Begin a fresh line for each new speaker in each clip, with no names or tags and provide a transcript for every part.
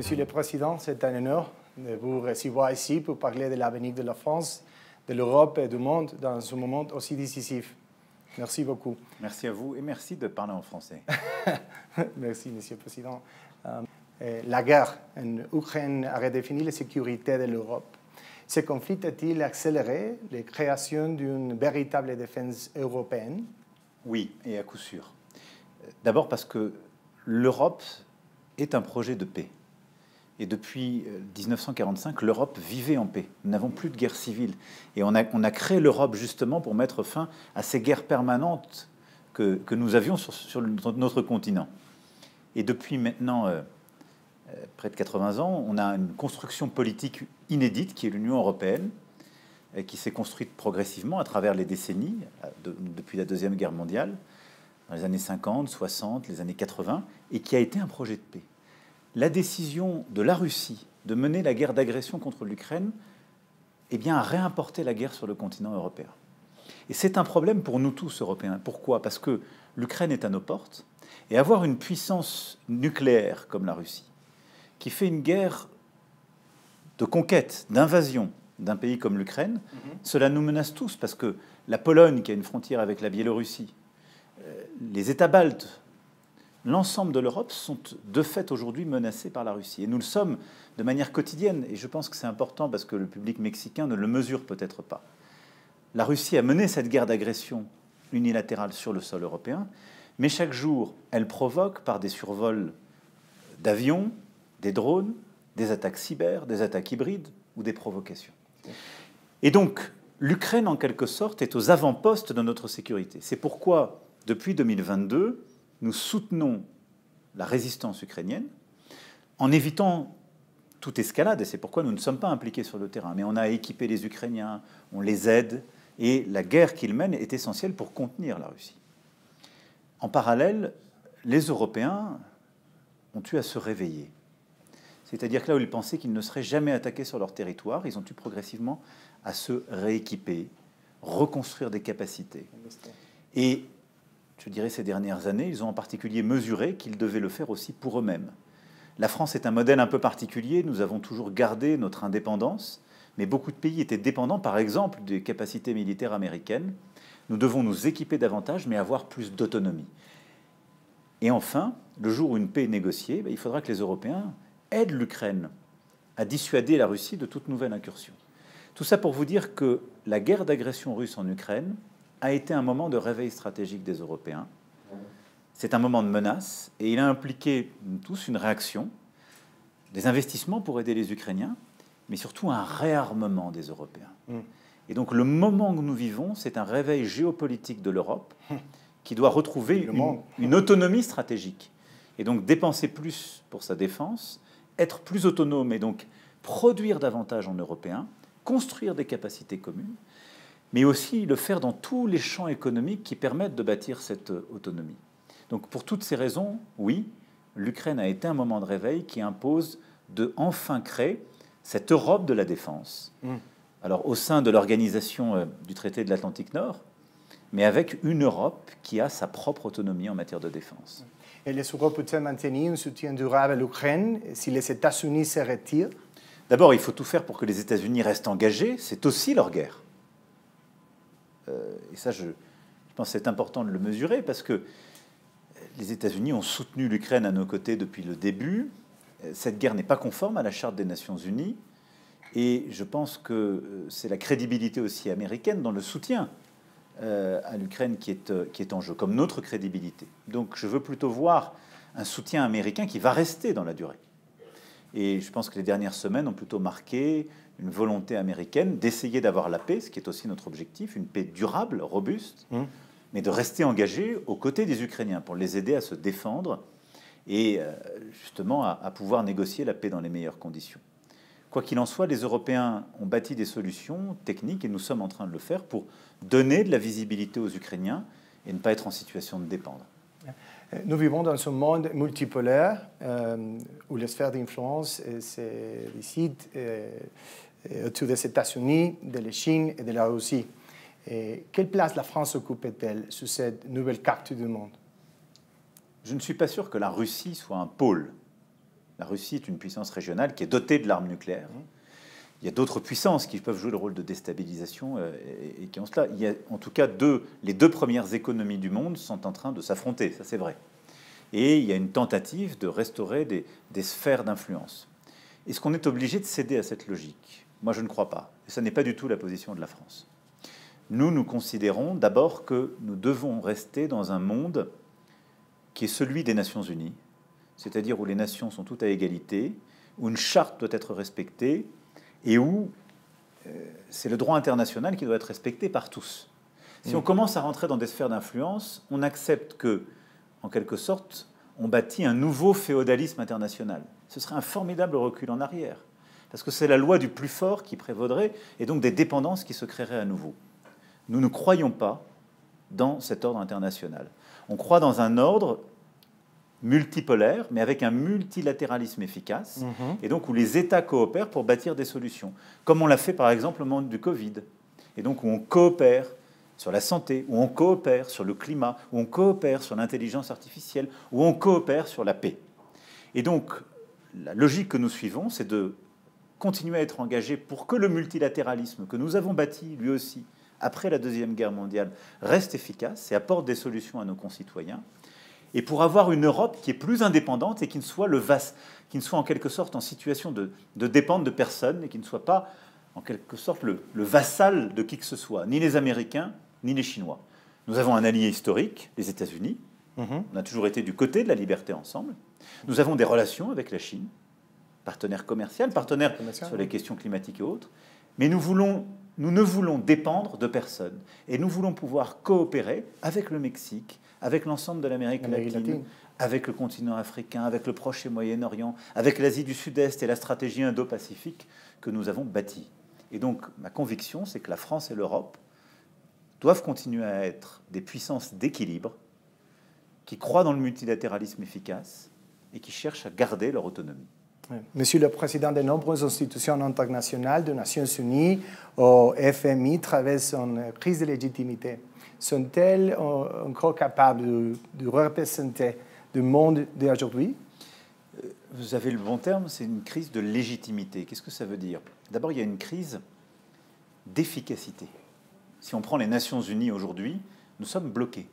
Monsieur le Président, c'est un honneur de vous recevoir ici pour parler de l'avenir de la France, de l'Europe et du monde dans ce moment aussi décisif. Merci beaucoup.
Merci à vous et merci de parler en français.
Merci, Monsieur le Président. La guerre en Ukraine a redéfini la sécurité de l'Europe. Ce conflit a-t-il accéléré la création d'une véritable défense européenne?
Oui, et à coup sûr. D'abord parce que l'Europe est un projet de paix. Et depuis 1945, l'Europe vivait en paix. Nous n'avons plus de guerre civile. Et on a créé l'Europe justement pour mettre fin à ces guerres permanentes que nous avions sur notre continent. Et depuis maintenant près de 80 ans, on a une construction politique inédite qui est l'Union européenne, qui s'est construite progressivement à travers les décennies, depuis la Deuxième Guerre mondiale, dans les années 50, 60, les années 80, et qui a été un projet de paix. La décision de la Russie de mener la guerre d'agression contre l'Ukraine a réimporté la guerre sur le continent européen. Et c'est un problème pour nous tous, Européens. Pourquoi? Parce que l'Ukraine est à nos portes, et avoir une puissance nucléaire comme la Russie, qui fait une guerre de conquête, d'invasion d'un pays comme l'Ukraine, cela nous menace tous, parce que la Pologne, qui a une frontière avec la Biélorussie, les États baltes, l'ensemble de l'Europe sont de fait aujourd'hui menacés par la Russie. Et nous le sommes de manière quotidienne. Et je pense que c'est important parce que le public mexicain ne le mesure peut-être pas. La Russie a mené cette guerre d'agression unilatérale sur le sol européen, mais chaque jour, elle provoque par des survols d'avions, des drones, des attaques cyber, des attaques hybrides ou des provocations. Et donc, l'Ukraine, en quelque sorte, est aux avant-postes de notre sécurité. C'est pourquoi, depuis 2022, nous soutenons la résistance ukrainienne en évitant toute escalade, et c'est pourquoi nous ne sommes pas impliqués sur le terrain. Mais on a équipé les Ukrainiens, on les aide, et la guerre qu'ils mènent est essentielle pour contenir la Russie. En parallèle, les Européens ont eu à se réveiller. C'est-à-dire que là où ils pensaient qu'ils ne seraient jamais attaqués sur leur territoire, ils ont eu progressivement à se rééquiper, reconstruire des capacités. Et je dirais ces dernières années, ils ont en particulier mesuré qu'ils devaient le faire aussi pour eux-mêmes. La France est un modèle un peu particulier, nous avons toujours gardé notre indépendance, mais beaucoup de pays étaient dépendants, par exemple, des capacités militaires américaines. Nous devons nous équiper davantage, mais avoir plus d'autonomie. Et enfin, le jour où une paix est négociée, il faudra que les Européens aident l'Ukraine à dissuader la Russie de toute nouvelle incursion. Tout ça pour vous dire que la guerre d'agression russe en Ukraine a été un moment de réveil stratégique des Européens. C'est un moment de menace et il a impliqué tous une réaction, des investissements pour aider les Ukrainiens, mais surtout un réarmement des Européens. Et donc le moment que nous vivons, c'est un réveil géopolitique de l'Europe qui doit retrouver une autonomie stratégique. Et donc dépenser plus pour sa défense, être plus autonome et donc produire davantage en européen, construire des capacités communes, mais aussi le faire dans tous les champs économiques qui permettent de bâtir cette autonomie. Donc pour toutes ces raisons, oui, l'Ukraine a été un moment de réveil qui impose de enfin créer cette Europe de la défense. Alors au sein de l'organisation du traité de l'Atlantique Nord, mais avec une Europe qui a sa propre autonomie en matière de défense.
Et les Européens peuvent maintenir un soutien durable à l'Ukraine si les États-Unis se retirent?
D'abord, il faut tout faire pour que les États-Unis restent engagés. C'est aussi leur guerre. Et ça, je pense que c'est important de le mesurer parce que les États-Unis ont soutenu l'Ukraine à nos côtés depuis le début. Cette guerre n'est pas conforme à la Charte des Nations Unies. Et je pense que c'est la crédibilité aussi américaine dans le soutien à l'Ukraine qui est en jeu, comme notre crédibilité. Donc je veux plutôt voir un soutien américain qui va rester dans la durée. Et je pense que les dernières semaines ont plutôt marqué une volonté américaine d'essayer d'avoir la paix, ce qui est aussi notre objectif, une paix durable, robuste, mais de rester engagé aux côtés des Ukrainiens pour les aider à se défendre et justement à pouvoir négocier la paix dans les meilleures conditions. Quoi qu'il en soit, les Européens ont bâti des solutions techniques et nous sommes en train de le faire pour donner de la visibilité aux Ukrainiens et ne pas être en situation de dépendre.
Nous vivons dans un monde multipolaire où les sphères d'influence se décident autour des États-Unis, de la Chine et de la Russie. Et quelle place la France occupe-t-elle sur cette nouvelle carte du monde?
Je ne suis pas sûr que la Russie soit un pôle. La Russie est une puissance régionale qui est dotée de l'arme nucléaire. Il y a d'autres puissances qui peuvent jouer le rôle de déstabilisation et qui ont cela. Il y a en tout cas les deux premières économies du monde sont en train de s'affronter, ça c'est vrai. Et il y a une tentative de restaurer des sphères d'influence. Est-ce qu'on est obligé de céder à cette logique? Moi, je ne crois pas. Et ce n'est pas du tout la position de la France. Nous considérons d'abord que nous devons rester dans un monde qui est celui des Nations Unies, c'est-à-dire où les nations sont toutes à égalité, où une charte doit être respectée et où c'est le droit international qui doit être respecté par tous. Si on commence à rentrer dans des sphères d'influence, on accepte que, en quelque sorte, on bâtit un nouveau féodalisme international. Ce serait un formidable recul en arrière, parce que c'est la loi du plus fort qui prévaudrait, et donc des dépendances qui se créeraient à nouveau. Nous ne croyons pas dans cet ordre international. On croit dans un ordre multipolaire, mais avec un multilatéralisme efficace, et donc où les États coopèrent pour bâtir des solutions, comme on l'a fait par exemple au moment du Covid, et donc où on coopère sur la santé, où on coopère sur le climat, où on coopère sur l'intelligence artificielle, où on coopère sur la paix. Et donc, la logique que nous suivons, c'est de continuer à être engagés pour que le multilatéralisme que nous avons bâti, lui aussi, après la Deuxième Guerre mondiale, reste efficace et apporte des solutions à nos concitoyens, et pour avoir une Europe qui est plus indépendante et qui ne soit, qui ne soit en quelque sorte en situation de dépendre de personne, et qui ne soit pas en quelque sorte le vassal de qui que ce soit, ni les Américains, ni les Chinois. Nous avons un allié historique, les États-Unis. On a toujours été du côté de la liberté ensemble. Nous avons des relations avec la Chine, partenaire commercial, partenaire sur les questions climatiques et autres. Mais nous ne voulons dépendre de personne. Et nous voulons pouvoir coopérer avec le Mexique, avec l'ensemble de l'Amérique latine, avec le continent africain, avec le Proche et Moyen-Orient, avec l'Asie du Sud-Est et la stratégie indo-pacifique que nous avons bâtie. Et donc, ma conviction, c'est que la France et l'Europe doivent continuer à être des puissances d'équilibre qui croient dans le multilatéralisme efficace et qui cherchent à garder leur autonomie.
Monsieur le Président, de nombreuses institutions internationales, des Nations Unies au FMI, traversent une crise de légitimité. Sont-elles encore capables de représenter le monde d'aujourd'hui?
Vous avez le bon terme, c'est une crise de légitimité. Qu'est-ce que ça veut dire? D'abord, il y a une crise d'efficacité. Si on prend les Nations Unies aujourd'hui, nous sommes bloqués.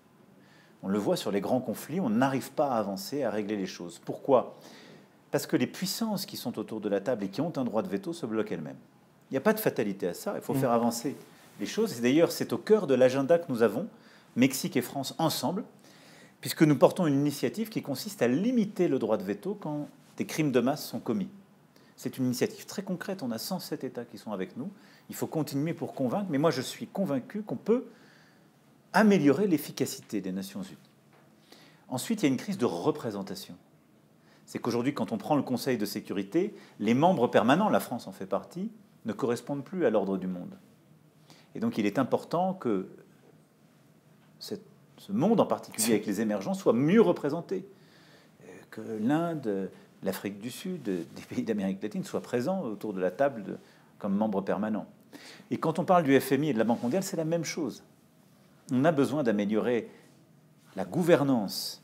On le voit sur les grands conflits, on n'arrive pas à avancer, à régler les choses. Pourquoi? Parce que les puissances qui sont autour de la table et qui ont un droit de veto se bloquent elles-mêmes. Il n'y a pas de fatalité à ça, il faut faire avancer les choses. Et d'ailleurs, c'est au cœur de l'agenda que nous avons, Mexique et France ensemble, puisque nous portons une initiative qui consiste à limiter le droit de veto quand des crimes de masse sont commis. C'est une initiative très concrète, on a 107 États qui sont avec nous, il faut continuer pour convaincre, mais moi je suis convaincu qu'on peut améliorer l'efficacité des Nations Unies. Ensuite, il y a une crise de représentation. C'est qu'aujourd'hui, quand on prend le Conseil de sécurité, les membres permanents, la France en fait partie, ne correspondent plus à l'ordre du monde. Et donc il est important que ce monde, en particulier avec les émergents, soit mieux représenté, que l'Inde, l'Afrique du Sud, des pays d'Amérique latine soient présents autour de la table comme membres permanents. Et quand on parle du FMI et de la Banque mondiale, c'est la même chose. On a besoin d'améliorer la gouvernance,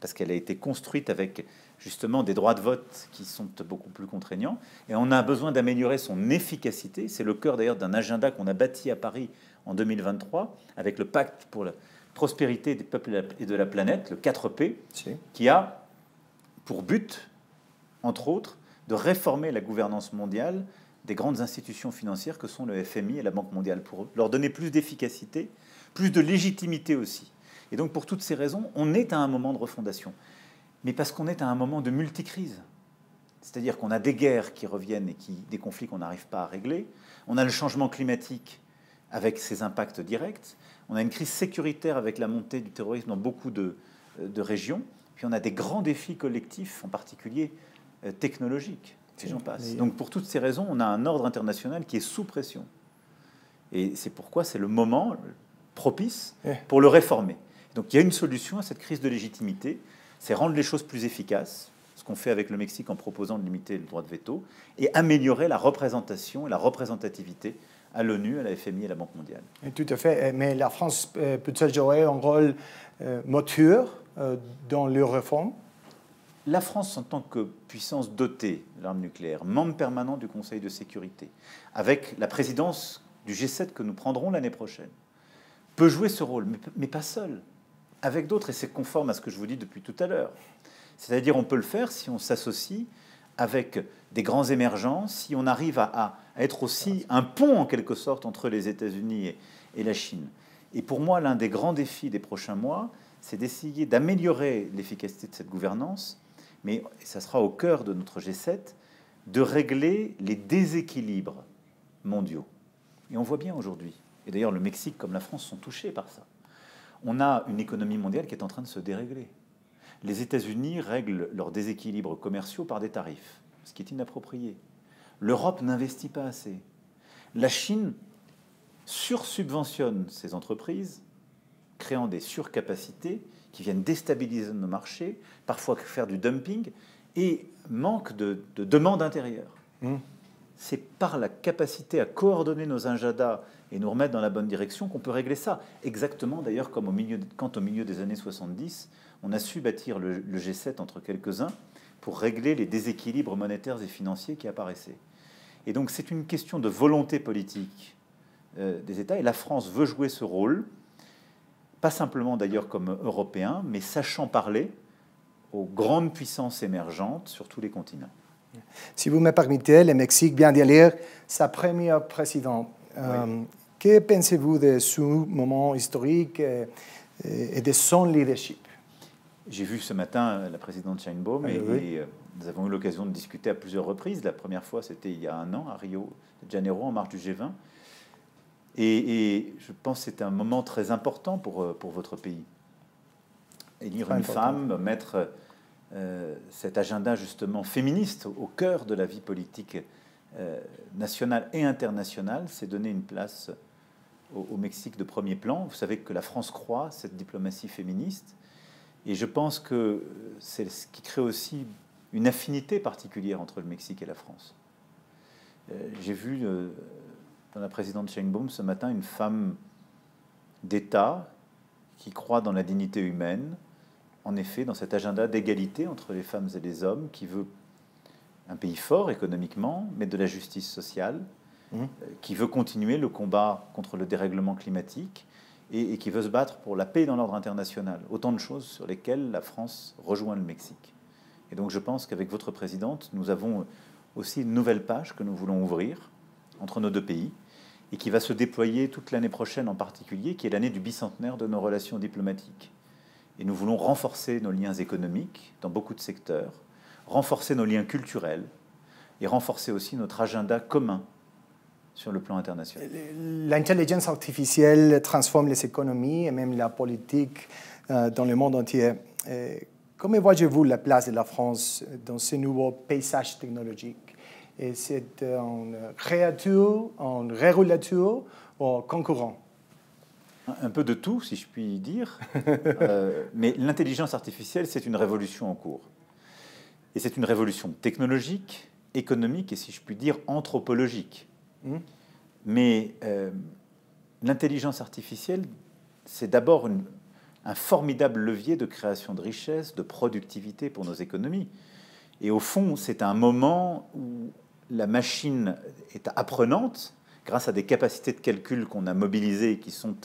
parce qu'elle a été construite avec justement des droits de vote qui sont beaucoup plus contraignants, et on a besoin d'améliorer son efficacité. C'est le cœur d'ailleurs d'un agenda qu'on a bâti à Paris en 2023, avec le pacte pour la prospérité des peuples et de la planète, le 4P, qui a pour but, entre autres, de réformer la gouvernance mondiale des grandes institutions financières que sont le FMI et la Banque mondiale, pour leur donner plus d'efficacité, plus de légitimité aussi. Et donc, pour toutes ces raisons, on est à un moment de refondation. Mais parce qu'on est à un moment de multicrise. C'est-à-dire qu'on a des guerres qui reviennent et des conflits qu'on n'arrive pas à régler. On a le changement climatique avec ses impacts directs. On a une crise sécuritaire avec la montée du terrorisme dans beaucoup de régions. Puis on a des grands défis collectifs, en particulier technologiques, et j'en passe. Donc pour toutes ces raisons, on a un ordre international qui est sous pression. Et c'est pourquoi c'est le moment propice pour le réformer. Donc il y a une solution à cette crise de légitimité, c'est rendre les choses plus efficaces, ce qu'on fait avec le Mexique en proposant de limiter le droit de veto, et améliorer la représentation et la représentativité à l'ONU, à la FMI et à la Banque mondiale.
Tout à fait, mais la France peut-elle jouer un rôle moteur dans les réformes?
la France, en tant que puissance dotée de l'arme nucléaire, membre permanent du Conseil de sécurité, avec la présidence du G7 que nous prendrons l'année prochaine, peut jouer ce rôle, mais pas seul, avec d'autres, et c'est conforme à ce que je vous dis depuis tout à l'heure. C'est-à-dire on peut le faire si on s'associe avec des grands émergents, si on arrive à être aussi un pont, en quelque sorte, entre les États-Unis et la Chine. Et pour moi, l'un des grands défis des prochains mois, c'est d'essayer d'améliorer l'efficacité de cette gouvernance, mais ça sera au cœur de notre G7, de régler les déséquilibres mondiaux. Et on voit bien aujourd'hui, et d'ailleurs le Mexique comme la France sont touchés par ça, on a une économie mondiale qui est en train de se dérégler. Les États-Unis règlent leurs déséquilibres commerciaux par des tarifs, ce qui est inapproprié. L'Europe n'investit pas assez. La Chine sursubventionne ses entreprises, créant des surcapacités qui viennent déstabiliser nos marchés, parfois faire du dumping, et manque de demande intérieure. C'est par la capacité à coordonner nos agendas et nous remettre dans la bonne direction qu'on peut régler ça. Exactement d'ailleurs comme quand au milieu des années 70, on a su bâtir le G7 entre quelques-uns pour régler les déséquilibres monétaires et financiers qui apparaissaient. Et donc c'est une question de volonté politique des États, et la France veut jouer ce rôle, pas simplement d'ailleurs comme Européen, mais sachant parler aux grandes puissances émergentes sur tous les continents.
Si vous me permettez, le Mexique vient d'élire sa première présidente.
Oui.
Que pensez-vous de ce moment historique et de son leadership?
J'ai vu ce matin la présidente Sheinbaum et nous avons eu l'occasion de discuter à plusieurs reprises. La première fois, c'était il y a 1 an à Rio de Janeiro, en marge du G20. Et je pense que c'est un moment très important pour votre pays. Élire une femme, mettre cet agenda justement féministe au cœur de la vie politique nationale et internationale, c'est donner une place au Mexique de premier plan. Vous savez que la France croit cette diplomatie féministe. Et je pense que c'est ce qui crée aussi une affinité particulière entre le Mexique et la France. J'ai vu dans la présidente Sheinbaum ce matin une femme d'État qui croit dans la dignité humaine, en effet, dans cet agenda d'égalité entre les femmes et les hommes, qui veut un pays fort économiquement, mais de la justice sociale, qui veut continuer le combat contre le dérèglement climatique, et qui veut se battre pour la paix dans l'ordre international. Autant de choses sur lesquelles la France rejoint le Mexique. Et donc je pense qu'avec votre présidente, nous avons aussi une nouvelle page que nous voulons ouvrir entre nos deux pays, et qui va se déployer toute l'année prochaine en particulier, qui est l'année du bicentenaire de nos relations diplomatiques. Et nous voulons renforcer nos liens économiques dans beaucoup de secteurs, renforcer nos liens culturels, et renforcer aussi notre agenda commun sur le plan international.
L'intelligence artificielle transforme les économies et même la politique dans le monde entier. Comment voyez-vous la place de la France dans ce nouveau paysage technologique? C'est un créateur, un régulateur ou un concurrent?
Un peu de tout, si je puis dire. Mais l'intelligence artificielle, c'est une révolution en cours. Et c'est une révolution technologique, économique et, si je puis dire, anthropologique. Mais l'intelligence artificielle, c'est d'abord un formidable levier de création de richesse, de productivité pour nos économies. Et au fond, c'est un moment où la machine est apprenante, grâce à des capacités de calcul qu'on a mobilisées et qui sont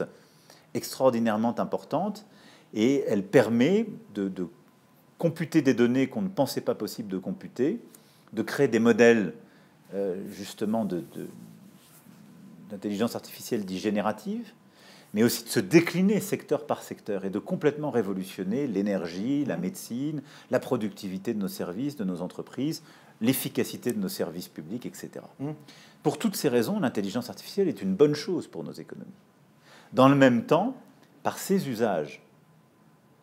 extraordinairement importantes, et elle permet de computer des données qu'on ne pensait pas possible de computer, de créer des modèles justement d'intelligence artificielle dite générative, mais aussi de se décliner secteur par secteur et de complètement révolutionner l'énergie, la médecine, la productivité de nos services, de nos entreprises, l'efficacité de nos services publics, etc. Pour toutes ces raisons, l'intelligence artificielle est une bonne chose pour nos économies. Dans le même temps, par ses usages,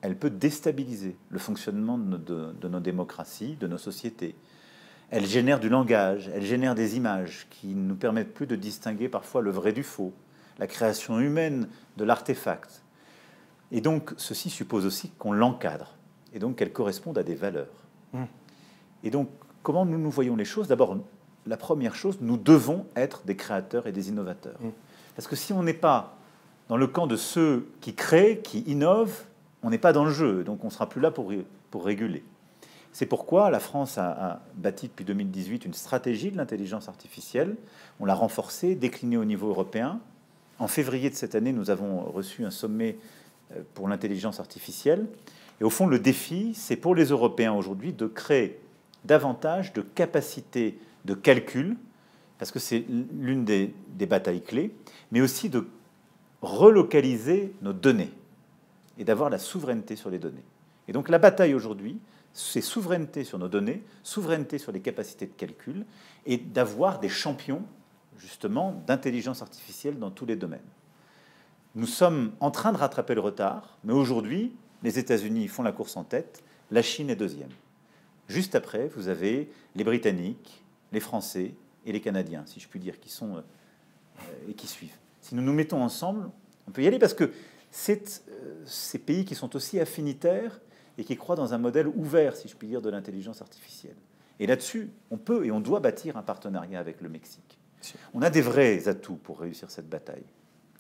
elle peut déstabiliser le fonctionnement de nos démocraties, de nos sociétés. Elle génère du langage, elle génère des images qui ne nous permettent plus de distinguer parfois le vrai du faux, la création humaine de l'artefact. Et donc, ceci suppose aussi qu'on l'encadre, et donc qu'elle corresponde à des valeurs. Et donc, comment nous voyons les choses? D'abord, la première chose, nous devons être des créateurs et des innovateurs. Parce que si on n'est pas dans le camp de ceux qui créent, qui innovent, on n'est pas dans le jeu, donc on ne sera plus là pour réguler. C'est pourquoi la France a bâti depuis 2018 une stratégie de l'intelligence artificielle. On l'a renforcée, déclinée au niveau européen. En février de cette année, nous avons reçu un sommet pour l'intelligence artificielle. Et au fond, le défi, c'est pour les Européens aujourd'hui de créer davantage de capacités de calcul, parce que c'est l'une des batailles clés, mais aussi de relocaliser nos données et d'avoir la souveraineté sur les données. Et donc la bataille aujourd'hui, c'est souveraineté sur nos données, souveraineté sur les capacités de calcul, et d'avoir des champions, justement, d'intelligence artificielle dans tous les domaines. Nous sommes en train de rattraper le retard, mais aujourd'hui, les États-Unis font la course en tête, la Chine est deuxième. Juste après, vous avez les Britanniques, les Français et les Canadiens, si je puis dire, qui sont et qui suivent. Si nous nous mettons ensemble, on peut y aller parce que c'est ces pays qui sont aussi affinitaires et qui croient dans un modèle ouvert, si je puis dire, de l'intelligence artificielle. Et là-dessus, on peut et on doit bâtir un partenariat avec le Mexique. On a des vrais atouts pour réussir cette bataille.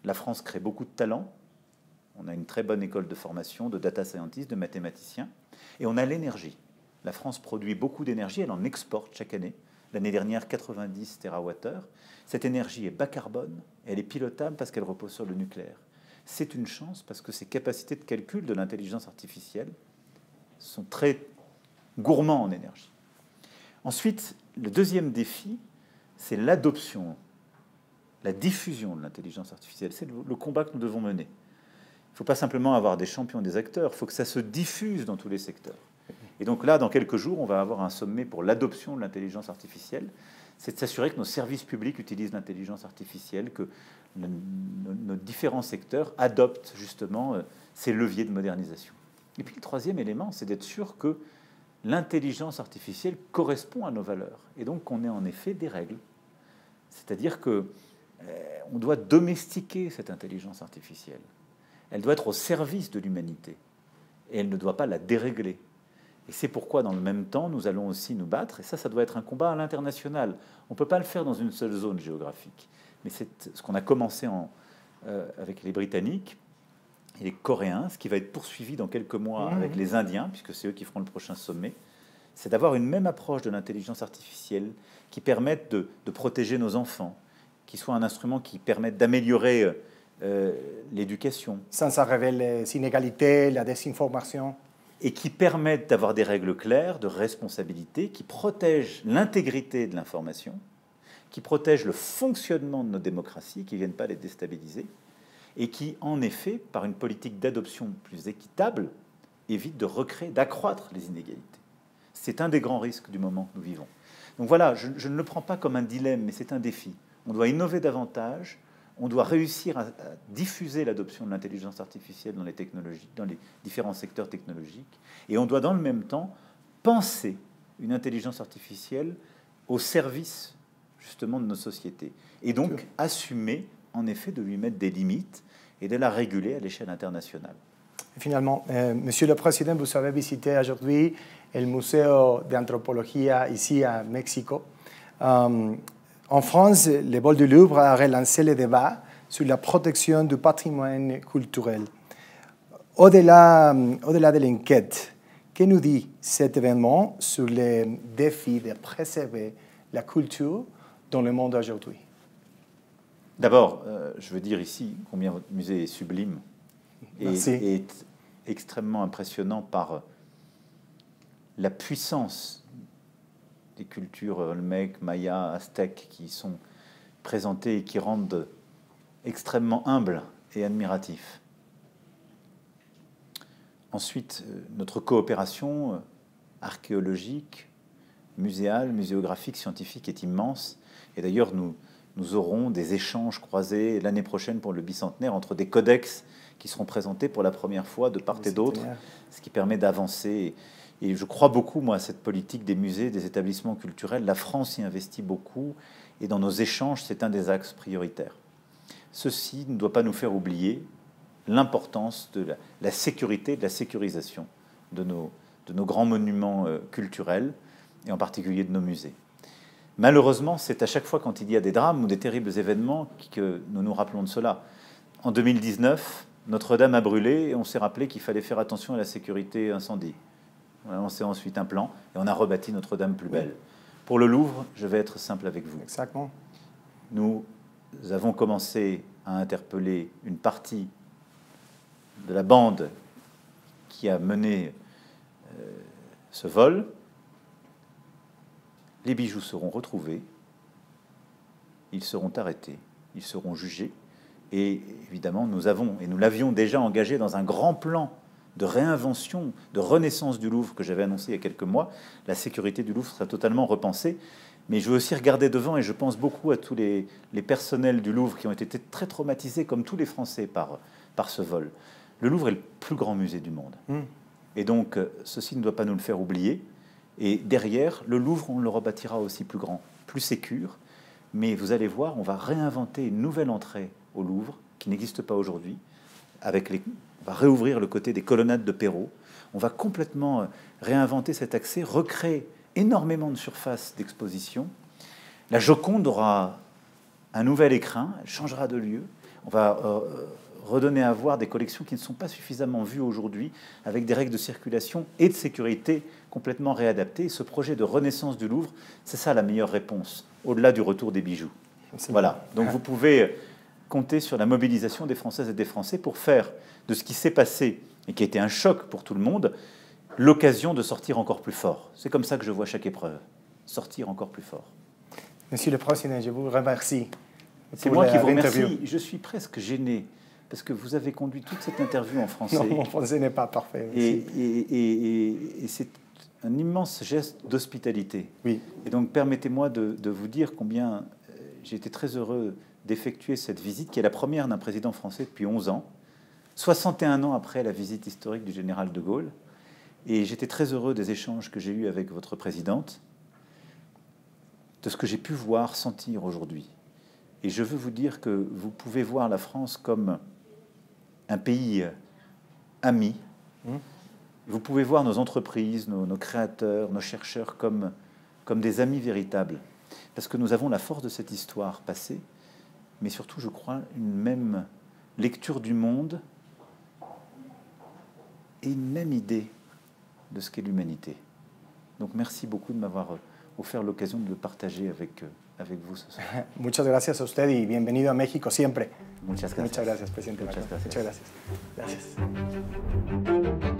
La France crée beaucoup de talents. On a une très bonne école de formation, de data scientists, de mathématiciens. Et on a l'énergie. La France produit beaucoup d'énergie, elle en exporte chaque année. L'année dernière, 90 TWh. Cette énergie est bas carbone, elle est pilotable parce qu'elle repose sur le nucléaire. C'est une chance parce que ces capacités de calcul de l'intelligence artificielle sont très gourmands en énergie. Ensuite, le deuxième défi, c'est l'adoption, la diffusion de l'intelligence artificielle. C'est le combat que nous devons mener. Il ne faut pas simplement avoir des champions, des acteurs, il faut que ça se diffuse dans tous les secteurs. Et donc là, dans quelques jours, on va avoir un sommet pour l'adoption de l'intelligence artificielle. C'est de s'assurer que nos services publics utilisent l'intelligence artificielle, que nos différents secteurs adoptent justement ces leviers de modernisation. Et puis le troisième élément, c'est d'être sûr que l'intelligence artificielle correspond à nos valeurs. Et donc qu'on ait en effet des règles. C'est-à-dire que on doit domestiquer cette intelligence artificielle. Elle doit être au service de l'humanité. Et elle ne doit pas la dérégler. Et c'est pourquoi, dans le même temps, nous allons aussi nous battre. Et ça doit être un combat à l'international. On ne peut pas le faire dans une seule zone géographique. Mais c'est ce qu'on a commencé avec les Britanniques et les Coréens, ce qui va être poursuivi dans quelques mois avec les Indiens, puisque c'est eux qui feront le prochain sommet. C'est d'avoir une même approche de l'intelligence artificielle qui permette de protéger nos enfants, qui soit un instrument qui permette d'améliorer l'éducation.
Sans ça révèle les inégalités, la désinformation.
Et qui permettent d'avoir des règles claires de responsabilité, qui protègent l'intégrité de l'information, qui protègent le fonctionnement de nos démocraties, qui ne viennent pas les déstabiliser, et qui, en effet, par une politique d'adoption plus équitable, évitent de recréer, d'accroître les inégalités. C'est un des grands risques du moment que nous vivons. Donc voilà, je ne le prends pas comme un dilemme, mais c'est un défi. On doit innover davantage. On doit réussir à diffuser l'adoption de l'intelligence artificielle dans les technologies, dans les différents secteurs technologiques. Et on doit, dans le même temps, penser une intelligence artificielle au service, justement, de nos sociétés. Et donc, assumer, en effet, de lui mettre des limites et de la réguler à l'échelle internationale.
Finalement, Monsieur le Président, vous avez visité aujourd'hui le Musée d'anthropologie ici à Mexico. En France, le Bol du Louvre a relancé le débat sur la protection du patrimoine culturel. Au-delà de l'enquête, que nous dit cet événement sur le défi de préserver la culture dans le monde aujourd'hui?
D'abord, je veux dire ici combien votre musée est sublime et est extrêmement impressionnant par la puissance des cultures olmèques, mayas, aztèques qui sont présentées et qui rendent extrêmement humbles et admiratifs. Ensuite, notre coopération archéologique, muséale, muséographique, scientifique est immense. Et d'ailleurs, nous aurons des échanges croisés l'année prochaine pour le bicentenaire entre des codex qui seront présentés pour la première fois de part et d'autre, ce qui permet d'avancer. Et je crois beaucoup, moi, à cette politique des musées, des établissements culturels. La France y investit beaucoup, et dans nos échanges, c'est un des axes prioritaires. Ceci ne doit pas nous faire oublier l'importance de la sécurité, de la sécurisation de nos grands monuments culturels, et en particulier de nos musées. Malheureusement, c'est à chaque fois quand il y a des drames ou des terribles événements que nous nous rappelons de cela. En 2019, Notre-Dame a brûlé, et on s'est rappelé qu'il fallait faire attention à la sécurité incendie. On a lancé ensuite un plan et on a rebâti Notre-Dame plus belle. Pour le Louvre, je vais être simple avec vous.
Exactement.
Nous avons commencé à interpeller une partie de la bande qui a mené ce vol. Les bijoux seront retrouvés, ils seront arrêtés, ils seront jugés. Et évidemment, nous l'avions déjà engagé dans un grand plan de réinvention, de renaissance du Louvre que j'avais annoncé il y a quelques mois. La sécurité du Louvre sera totalement repensée. Mais je veux aussi regarder devant, et je pense beaucoup à tous les personnels du Louvre qui ont été très traumatisés, comme tous les Français, par ce vol. Le Louvre est le plus grand musée du monde. Et donc, ceci ne doit pas nous le faire oublier. Et derrière, le Louvre, on le rebâtira aussi plus grand, plus sécure. Mais vous allez voir, on va réinventer une nouvelle entrée au Louvre, qui n'existe pas aujourd'hui. On va réouvrir le côté des colonnades de Perrault. On va complètement réinventer cet accès, recréer énormément de surface d'exposition. La Joconde aura un nouvel écrin, elle changera de lieu. On va redonner à voir des collections qui ne sont pas suffisamment vues aujourd'hui, avec des règles de circulation et de sécurité complètement réadaptées. Ce projet de renaissance du Louvre, c'est ça la meilleure réponse, au-delà du retour des bijoux. Voilà, donc vous pouvez compter sur la mobilisation des Françaises et des Français pour faire de ce qui s'est passé, et qui a été un choc pour tout le monde, l'occasion de sortir encore plus fort. C'est comme ça que je vois chaque épreuve, sortir encore plus fort.
Monsieur le Président, je vous remercie.
C'est moi qui vous remercie. Je suis presque gêné, parce que vous avez conduit toute cette interview en français.
Non, mon français n'est pas parfait.
Et c'est un immense geste d'hospitalité.
Oui.
Et donc, permettez-moi de vous dire combien j'ai été très heureux d'effectuer cette visite, qui est la première d'un président français depuis 11 ans, 61 ans après la visite historique du général de Gaulle. Et j'étais très heureux des échanges que j'ai eus avec votre présidente, de ce que j'ai pu voir, sentir aujourd'hui. Et je veux vous dire que vous pouvez voir la France comme un pays ami. Vous pouvez voir nos entreprises, nos créateurs, nos chercheurs comme des amis véritables. Parce que nous avons la force de cette histoire passée, mais surtout, je crois, une même lecture du monde et une même idée de ce qu'est l'humanité. Donc merci beaucoup de m'avoir offert l'occasion de le partager avec vous ce soir.
Muchas gracias a usted y bienvenido a México siempre.
Muchas gracias.
Muchas gracias, presidente.
Muchas gracias.
Muchas gracias. Gracias.